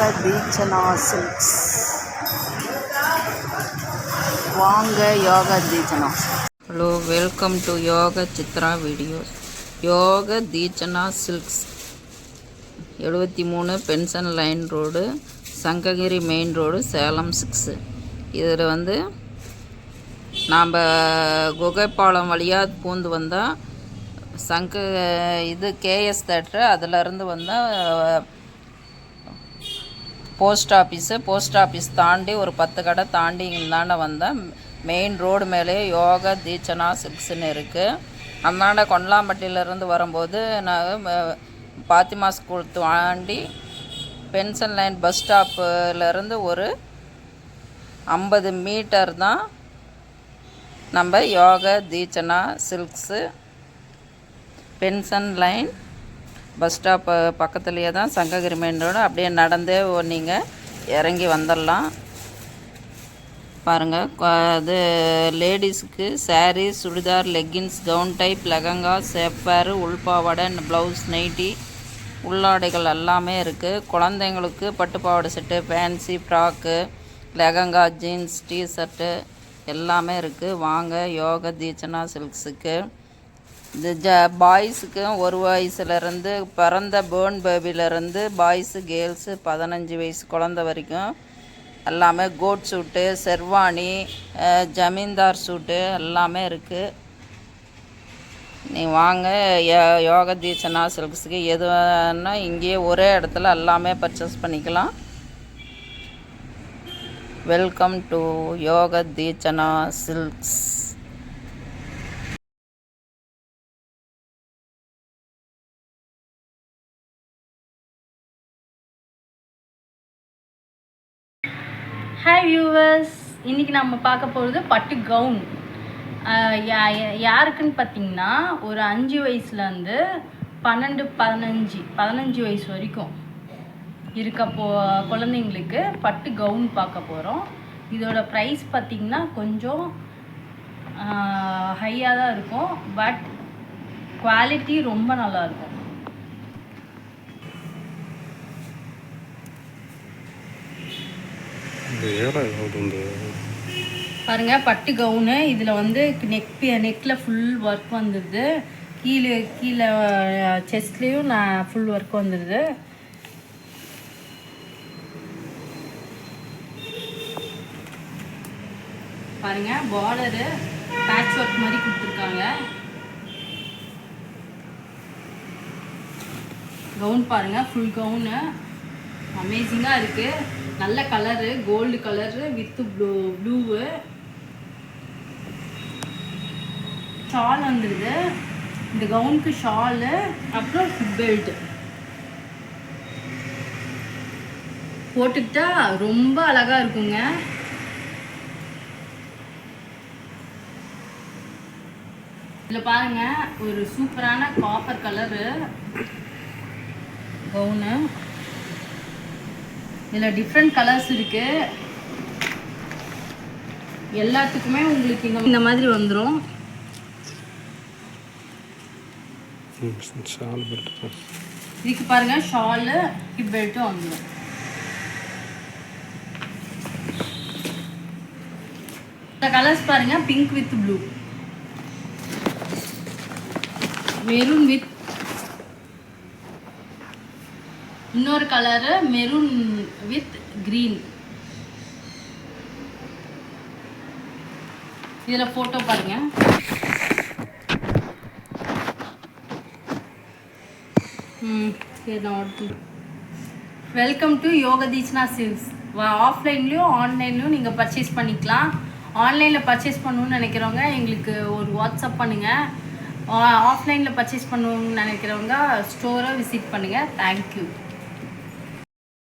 யோக தீட்சணா சில்க்ஸ். வாங்க Yoga Theekshana. Hello, welcome to Yoga Chitra videos. Yoga Theekshana silks 73 pension line road, Sankagiri main road, Salem 6. இதில் நாம் குகைப்பாலம் வழியாக பூந்து வந்தால் கேஎஸ் தேட்ரு, அதிலருந்து வந்தால் போஸ்ட் ஆஃபீஸ் தாண்டி ஒரு 10 கடை தாண்டி இந்தாண்ட வந்தால் மெயின் ரோடு மேலே யோகா தீட்சணா சில்க்ஸ்ன்னு இருக்குது. அந்தாண்ட கொண்டலாம்பட்டியிலேருந்து வரும்போது நான் பாத்திமா ஸ்கூல் தாண்டி பென்ஷன் லைன் பஸ் ஸ்டாப்புலேருந்து ஒரு 50 மீட்டர் தான் நம்ம Yoga Theekshana silks. Pension line bus stop பக்கத்துலேயே தான் சங்ககிரி மெயின் ரோடு. அப்படியே நடந்தே நீங்கள் இறங்கி வந்துடலாம். பாருங்கள், அது லேடிஸுக்கு sari, churidar, leggings, gown type, lehenga, சேப்பேரு, உள்பாவாடை, ப்ளவுஸ், நைட்டி, உள்ளாடைகள் எல்லாமே இருக்குது. குழந்தைங்களுக்கு பட்டுப்பாவாடை set, fancy frock, lehenga, jeans, T shirt எல்லாமே இருக்குது. வாங்க யோகா தீட்சணா சில்க்ஸுக்கு. இது பாய்ஸுக்கு 1 வயசுலேருந்து பிறந்த பேர்ன் பேபிலேருந்து பாய்ஸு கேர்ள்ஸு 15 வயசு குழந்த வரைக்கும் எல்லாமே கோட் சூட்டு, செர்வானி, ஜமீன்தார் சூட்டு எல்லாமே இருக்குது. நீ வாங்க யோகா தீட்சணா சில்க்ஸுக்கு. எதுனா இங்கேயே ஒரே இடத்துல எல்லாமே பர்ச்சேஸ் பண்ணிக்கலாம். Welcome to Yoga Theekshana silks. Hi viewers, இன்றைக்கி நம்ம பார்க்க போகிறது பட்டு கவுன். யாருக்குன்னு பார்த்தீங்கன்னா ஒரு 5 வயசுலேருந்து 15 வயசு வரைக்கும் குழந்தைங்களுக்கு பட்டு கவுன் பார்க்க போகிறோம். இதோட ப்ரைஸ் பார்த்திங்கன்னா கொஞ்சம் ஹையாக தான் இருக்கும், பட் குவாலிட்டி ரொம்ப நல்லாயிருக்கும். பாருங்க, பட்டு கவுனு. இதில் நெக்கில் ஃபுல் ஒர்க் வந்துடுது. கீழே செஸ்ட்லேயும் ஃபுல் ஒர்க் வந்துடுது. பாருங்க, பார்டரு பேட்ச் ஒர்க் மாதிரி கொடுத்துருக்காங்க. கவுன் பாருங்க, ஃபுல் கவுனு அமேசிங்காக இருக்குது. நல்ல colour, gold colour with blue. Shawl வந்துடுது. இந்த கவுனுக்கு ஷாலு, அப்புறம் ஹிப் பெல்ட் போட்டுக்கிட்டா ரொம்ப அழகாக இருக்குங்க. இதில் பாருங்க, ஒரு சூப்பரான காப்பர் கலரு கவுனு. இதில் டிஃப்ரெண்ட் கலர்ஸ் இருக்குது. எல்லாத்துக்குமே உங்களுக்கு இந்த மாதிரி வந்துடும். இதுக்கு பாருங்க, ஷாலு, ஹிப் பெல்ட்டும் வந்துடும். இந்த கலர்ஸ் பாருங்க, pink with blue, maroon with இன்னொரு கலரு, மெரூன் வித் கிரீன். இதில் ஃபோட்டோ பாருங்க. சரி, நான் welcome to Yoga Theekshana silks. ஆஃப்லைன்லேயும் ஆன்லைன்லேயும் நீங்கள் பர்ச்சேஸ் பண்ணிக்கலாம். ஆன்லைனில் பர்ச்சேஸ் பண்ணணுன்னு நினைக்கிறவங்க எங்களுக்கு ஒரு வாட்ஸ்அப் பண்ணுங்கள். ஆஃப்லைனில் பர்ச்சேஸ் பண்ணணுன்னு நினைக்கிறவங்க ஸ்டோரை விசிட் பண்ணுங்கள். தேங்க்யூ.